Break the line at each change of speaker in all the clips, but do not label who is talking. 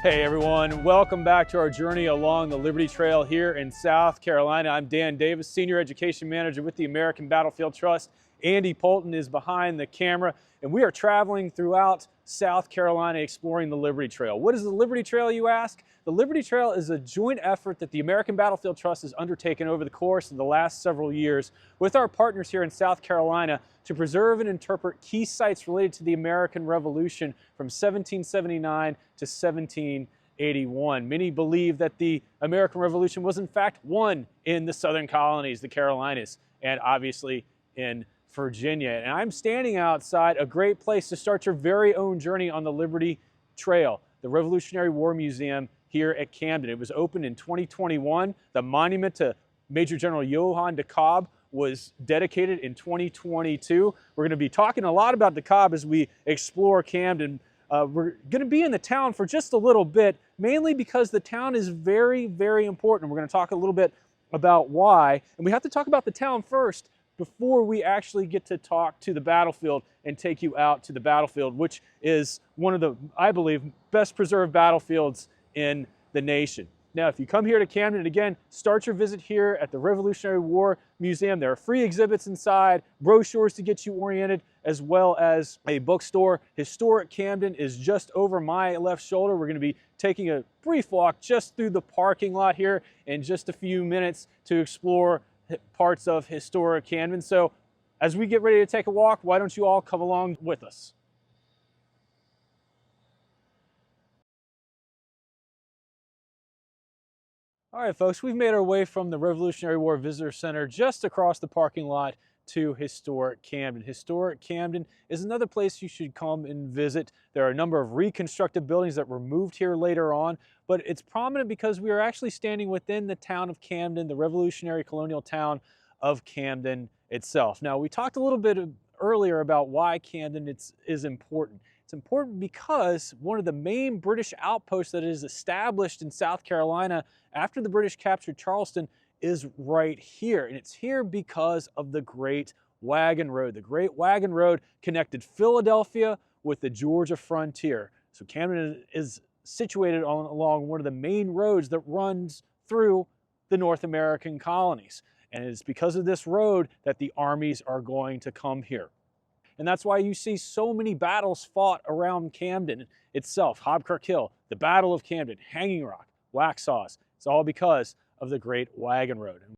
Hey everyone, welcome back to our journey along the Liberty Trail here in South Carolina. I'm Dan Davis, Senior Education Manager with the American Battlefield Trust. Andy Poulton is behind the camera, and we are traveling throughout South Carolina exploring the Liberty Trail. What is the Liberty Trail, you ask? The Liberty Trail is a joint effort that the American Battlefield Trust has undertaken over the course of the last several years with our partners here in South Carolina to preserve and interpret key sites related to the American Revolution from 1779 to 1781. Many believe that the American Revolution was in fact won in the southern colonies, the Carolinas, and obviously in Virginia. And I'm standing outside a great place to start your very own journey on the Liberty Trail, the Revolutionary War Museum here at Camden. It was opened in 2021. The monument to Major General Johann Kalb was dedicated in 2022. We're going to be talking a lot about the Kalb as we explore Camden. We're going to be in the town for just a little bit, mainly because the town is very, very important. We're going to talk a little bit about why, and we have to talk about the town first before we actually get to talk to the battlefield and take you out to the battlefield, which is one of the, I believe, best preserved battlefields in the nation. Now, if you come here to Camden, again, start your visit here at the Revolutionary War Museum. There are free exhibits inside, brochures to get you oriented, as well as a bookstore. Historic Camden is just over my left shoulder. We're going to be taking a brief walk just through the parking lot here in just a few minutes to explore parts of Historic Camden. So as we get ready to take a walk, why don't you all come along with us? All right, folks, we've made our way from the Revolutionary War Visitor Center just across the parking lot to Historic Camden. Historic Camden is another place you should come and visit. There are a number of reconstructed buildings that were moved here later on, but it's prominent because we are actually standing within the town of Camden, the Revolutionary colonial town of Camden itself. Now, we talked a little bit earlier about why Camden is important. It's important because one of the main British outposts that is established in South Carolina after the British captured Charleston is right here. And it's here because of the Great Wagon Road. The Great Wagon Road connected Philadelphia with the Georgia frontier. So Camden is situated along one of the main roads that runs through the North American colonies. And it's because of this road that the armies are going to come here. And that's why you see so many battles fought around Camden itself. Hobkirk Hill, the Battle of Camden, Hanging Rock, Waxhaws. It's all because of the Great Wagon Road. And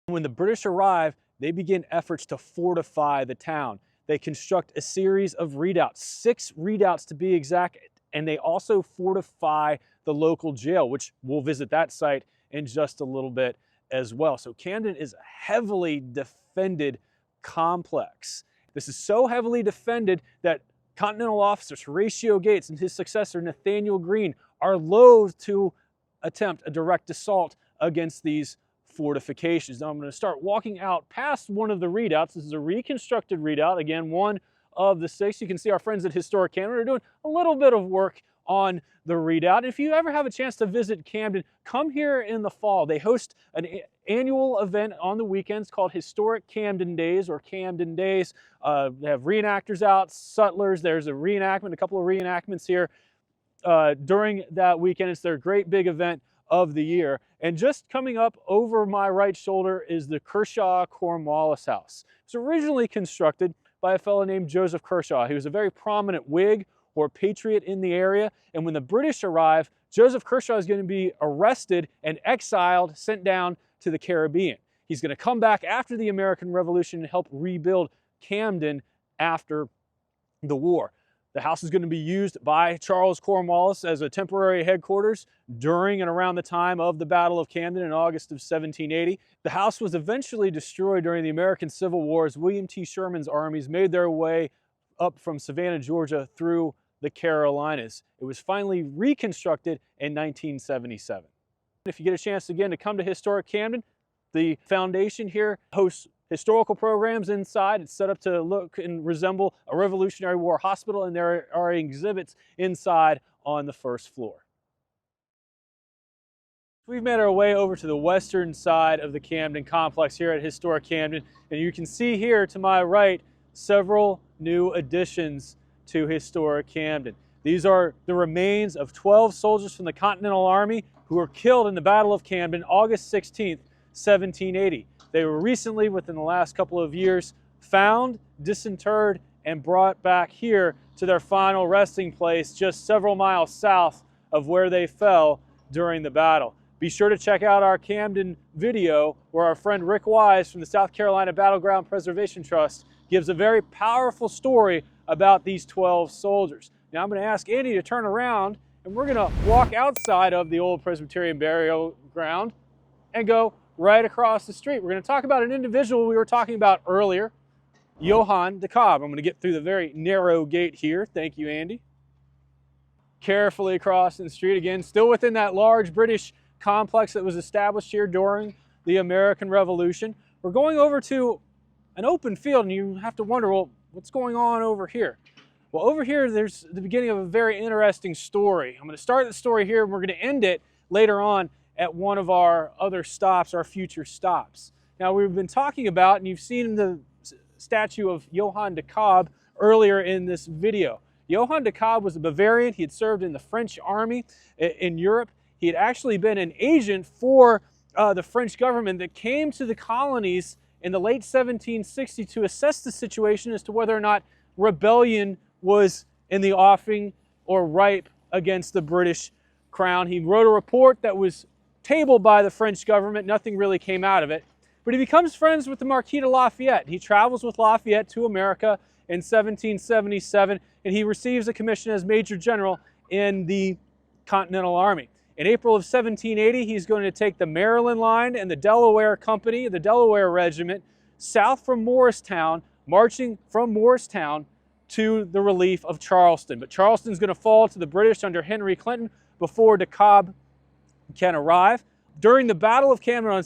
when the British arrive, they begin efforts to fortify the town. They construct a series of redoubts, 6 redoubts to be exact, and they also fortify the local jail, which we'll visit that site in just a little bit as well. So Camden is a heavily defended complex. This is so heavily defended that Continental officers Horatio Gates and his successor Nathaniel Greene are loath to attempt a direct assault against these fortifications. Now I'm going to start walking out past one of the redoubts. This is a reconstructed redoubt, again, one of the 6. You can see our friends at Historic Camden are doing a little bit of work on the redoubt. If you ever have a chance to visit Camden, come here in the fall. They host an annual event on the weekends called Historic Camden Days or Camden Days. They have reenactors out, sutlers. There's a reenactment, a couple of reenactments here during that weekend. It's their great big event of the year. And just coming up over my right shoulder is the Kershaw-Cornwallis House. It was originally constructed by a fellow named Joseph Kershaw. He was a very prominent Whig or patriot in the area. And when the British arrive, Joseph Kershaw is going to be arrested and exiled, sent down to the Caribbean. He's going to come back after the American Revolution and help rebuild Camden after the war. The house is going to be used by Charles Cornwallis as a temporary headquarters during and around the time of the Battle of Camden in August of 1780. The house was eventually destroyed during the American Civil War as William T. Sherman's armies made their way up from Savannah, Georgia through the Carolinas. It was finally reconstructed in 1977. If you get a chance again to come to Historic Camden, the foundation here hosts historical programs inside. It's set up to look and resemble a Revolutionary War hospital, and there are exhibits inside on the first floor. We've made our way over to the western side of the Camden complex here at Historic Camden, and you can see here to my right several new additions to Historic Camden. These are the remains of 12 soldiers from the Continental Army who were killed in the Battle of Camden, August 16th, 1780. They were recently, within the last couple of years, found, disinterred, and brought back here to their final resting place just several miles south of where they fell during the battle. Be sure to check out our Camden video where our friend Rick Wise from the South Carolina Battleground Preservation Trust gives a very powerful story about these 12 soldiers. Now I'm going to ask Andy to turn around and we're going to walk outside of the old Presbyterian burial ground and go right across the street. We're going to talk about an individual we were talking about earlier, Johann de Kalb. I'm going to get through the very narrow gate here. Thank you, Andy. Carefully crossing the street again, still within that large British complex that was established here during the American Revolution. We're going over to an open field and you have to wonder, well, what's going on over here? Well, over here there's the beginning of a very interesting story. I'm going to start the story here and we're going to end it later on at one of our other stops, our future stops. Now we've been talking about, and you've seen the statue of Johann de Kalb earlier in this video. Johann de Kalb was a Bavarian. He had served in the French army in Europe. He had actually been an agent for the French government that came to the colonies in the late 1760s to assess the situation as to whether or not rebellion was in the offing or ripe against the British crown. He wrote a report that was tabled by the French government. Nothing really came out of it. But he becomes friends with the Marquis de Lafayette. He travels with Lafayette to America in 1777, and he receives a commission as Major General in the Continental Army. In April of 1780, he's going to take the Maryland line and the Delaware Company, the Delaware Regiment, south from Morristown, marching from Morristown to the relief of Charleston. But Charleston's going to fall to the British under Henry Clinton before de Kalb can arrive. During the Battle of Camden on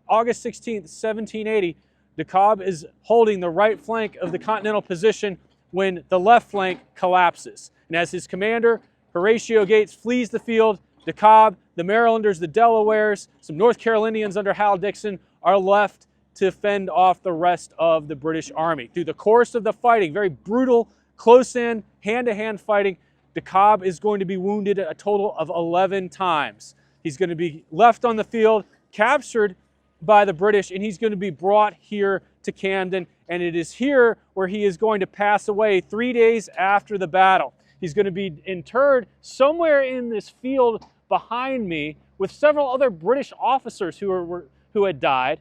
August 16, 1780, de Kalb is holding the right flank of the Continental position when the left flank collapses. And as his commander, Horatio Gates, flees the field, de Kalb, the Marylanders, the Delawares, some North Carolinians under Hal Dixon are left to fend off the rest of the British Army. Through the course of the fighting, very brutal, close-in, hand-to-hand fighting, de Kalb is going to be wounded a total of 11 times. He's going to be left on the field, captured by the British, and he's going to be brought here to Camden, and it is here where he is going to pass away 3 days after the battle. He's going to be interred somewhere in this field behind me with several other British officers who had died.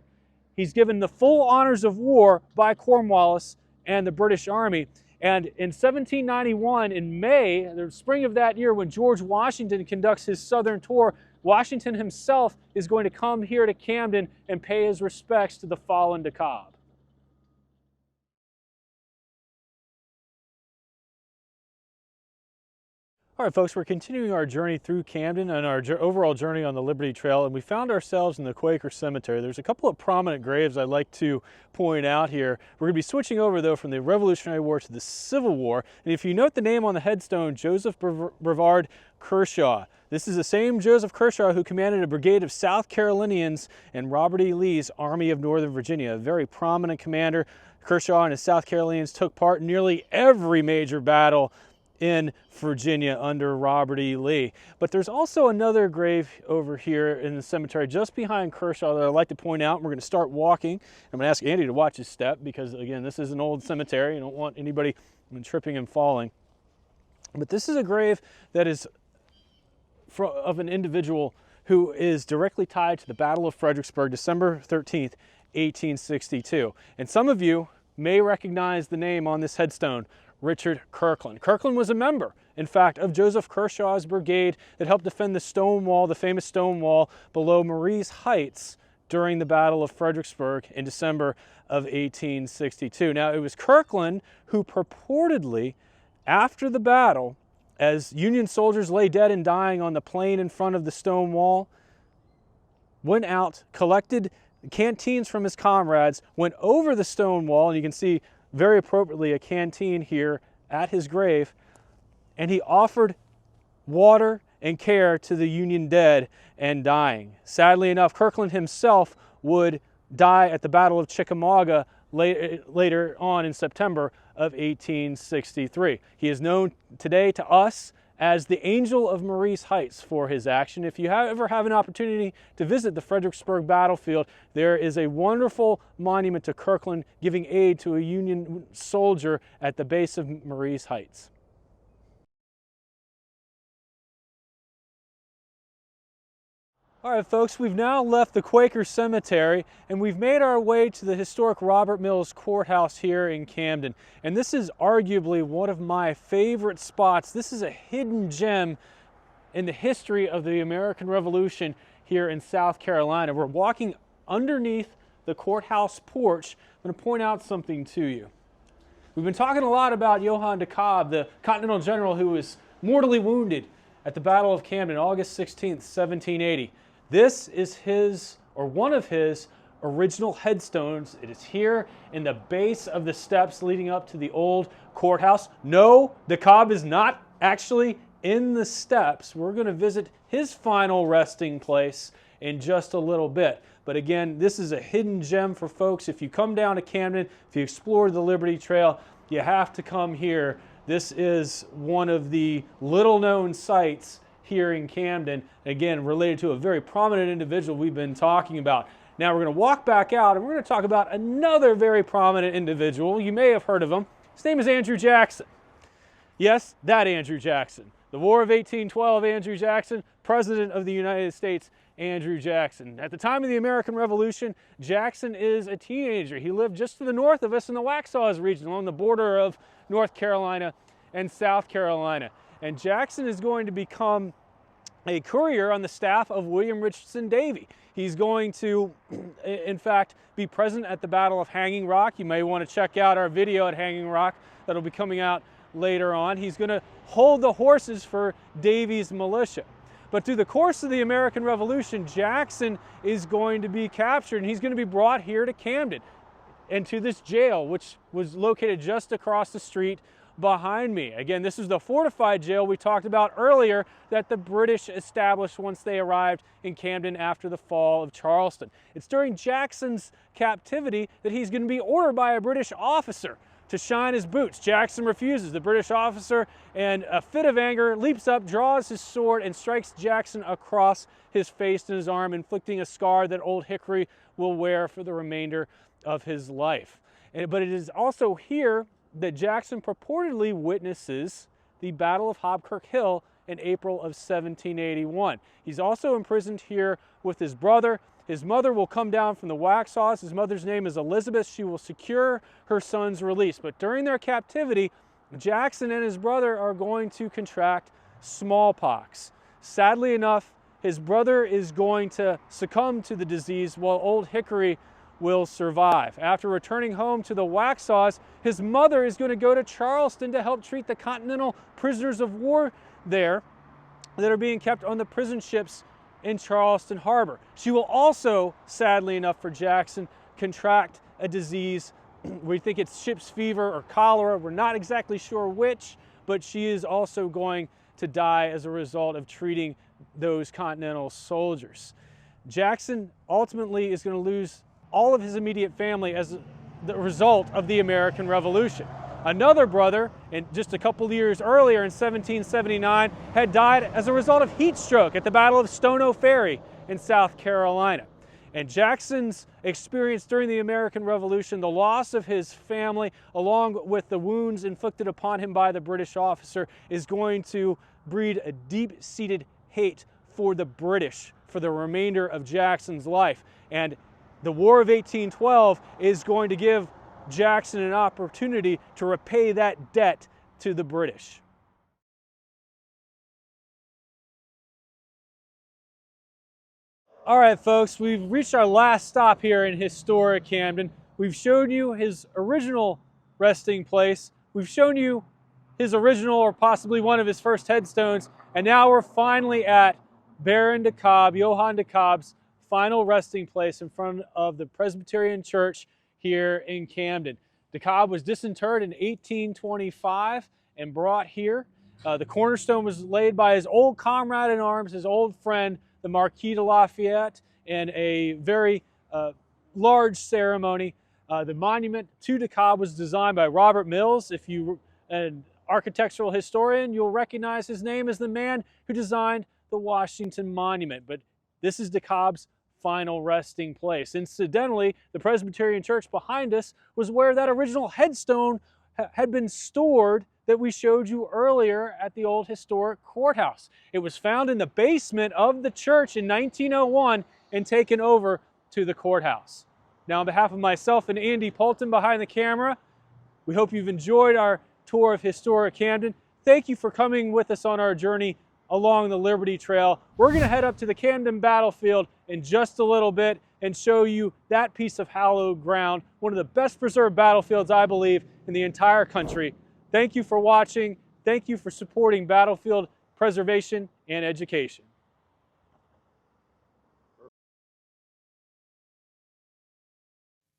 He's given the full honors of war by Cornwallis and the British Army. And in 1791, in May, the spring of that year, when George Washington conducts his southern tour, Washington himself is going to come here to Camden and pay his respects to the fallen de Kalb. All right, folks, we're continuing our journey through Camden and our overall journey on the Liberty Trail, and we found ourselves in the Quaker Cemetery. There's a couple of prominent graves I'd like to point out here. We're going to be switching over, though, from the Revolutionary War to the Civil War. And if you note the name on the headstone, Joseph Brevard Kershaw. This is the same Joseph Kershaw who commanded a brigade of South Carolinians in Robert E. Lee's Army of Northern Virginia, a very prominent commander. Kershaw and his South Carolinians took part in nearly every major battle in Virginia under Robert E. Lee. But there's also another grave over here in the cemetery just behind Kershaw that I'd like to point out. We're going to start walking. I'm going to ask Andy to watch his step because, again, this is an old cemetery. You don't want anybody tripping and falling. But this is a grave that is of an individual who is directly tied to the Battle of Fredericksburg, December 13th, 1862. And some of you may recognize the name on this headstone, Richard Kirkland. Kirkland was a member, in fact, of Joseph Kershaw's brigade that helped defend the stone wall, the famous stone wall below Marie's Heights during the Battle of Fredericksburg in December of 1862. Now, it was Kirkland who purportedly, after the battle, as Union soldiers lay dead and dying on the plain in front of the stone wall, went out, collected canteens from his comrades, went over the stone wall, and you can see very appropriately a canteen here at his grave, and he offered water and care to the Union dead and dying. Sadly enough, Kirkland himself would die at the Battle of Chickamauga later on in September of 1863. He is known today to us as the Angel of Marie's Heights for his action. If you ever have an opportunity to visit the Fredericksburg battlefield, there is a wonderful monument to Kirkland giving aid to a Union soldier at the base of Marie's Heights. All right, folks, we've now left the Quaker Cemetery and we've made our way to the historic Robert Mills Courthouse here in Camden. And this is arguably one of my favorite spots. This is a hidden gem in the history of the American Revolution here in South Carolina. We're walking underneath the courthouse porch. I'm going to point out something to you. We've been talking a lot about Johann de Kalb, the Continental general who was mortally wounded at the Battle of Camden, August 16th, 1780. This is his, or one of his, original headstones. It is here in the base of the steps leading up to the old courthouse. No, de Kalb is not actually in the steps. We're going to visit his final resting place in just a little bit. But again, this is a hidden gem for folks. If you come down to Camden, if you explore the Liberty Trail, you have to come here. This is one of the little-known sites here in Camden, again, related to a very prominent individual we've been talking about. Now we're going to walk back out and we're going to talk about another very prominent individual. You may have heard of him. His name is Andrew Jackson. Yes, that Andrew Jackson. The War of 1812 Andrew Jackson, President of the United States Andrew Jackson. At the time of the American Revolution, Jackson is a teenager. He lived just to the north of us in the Waxhaws region along the border of North Carolina and South Carolina. And Jackson is going to become a courier on the staff of William Richardson Davie. He's going to, in fact, be present at the Battle of Hanging Rock. You may want to check out our video at Hanging Rock that'll be coming out later on. He's going to hold the horses for Davie's militia. But through the course of the American Revolution, Jackson is going to be captured and he's going to be brought here to Camden and to this jail, which was located just across the street behind me. Again, this is the fortified jail we talked about earlier that the British established once they arrived in Camden after the fall of Charleston. It's during Jackson's captivity that he's going to be ordered by a British officer to shine his boots. Jackson refuses. The British officer, in a fit of anger, leaps up, draws his sword, and strikes Jackson across his face and his arm, inflicting a scar that Old Hickory will wear for the remainder of his life. But it is also here that Jackson purportedly witnesses the Battle of Hobkirk Hill in April of 1781. He's also imprisoned here with his brother. His mother will come down from the Waxhaws. His mother's name is Elizabeth. She will secure her son's release. But during their captivity, Jackson and his brother are going to contract smallpox. Sadly enough, his brother is going to succumb to the disease while Old Hickory will survive. After returning home to the Waxhaws, his mother is going to go to Charleston to help treat the Continental prisoners of war there that are being kept on the prison ships in Charleston Harbor. She will also, sadly enough for Jackson, contract a disease. We think it's ship's fever or cholera. We're not exactly sure which, but she is also going to die as a result of treating those Continental soldiers. Jackson ultimately is going to lose all of his immediate family as the result of the American Revolution. Another brother, just a couple years earlier in 1779, had died as a result of heat stroke at the Battle of Stono Ferry in South Carolina. And Jackson's experience during the American Revolution, the loss of his family, along with the wounds inflicted upon him by the British officer, is going to breed a deep-seated hate for the British for the remainder of Jackson's life. And the War of 1812 is going to give Jackson an opportunity to repay that debt to the British. All right, folks, we've reached our last stop here in historic Camden. We've shown you his original resting place. We've shown you his original or possibly one of his first headstones. And now we're finally at Baron de Kalb, Johann de Kalb's final resting place in front of the Presbyterian Church here in Camden. De Kalb was disinterred in 1825 and brought here. The cornerstone was laid by his old comrade in arms, his old friend, the Marquis de Lafayette, in a very large ceremony. The monument to de Kalb was designed by Robert Mills. And architectural historian, you'll recognize his name as the man who designed the Washington Monument. But this is DeKalb's final resting place. Incidentally, the Presbyterian church behind us was where that original headstone had been stored that we showed you earlier at the old historic courthouse. It was found in the basement of the church in 1901 and taken over to the courthouse. Now, on behalf of myself and Andy Poulton behind the camera, we hope you've enjoyed our tour of Historic Camden. Thank you for coming with us on our journey along the Liberty Trail. We're going to head up to the Camden battlefield in just a little bit and show you that piece of hallowed ground, one of the best preserved battlefields, I believe, in the entire country. Thank you for watching. Thank you for supporting battlefield preservation and education.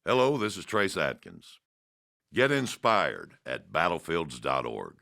Hello, this is Trace Atkins. Get inspired at battlefields.org.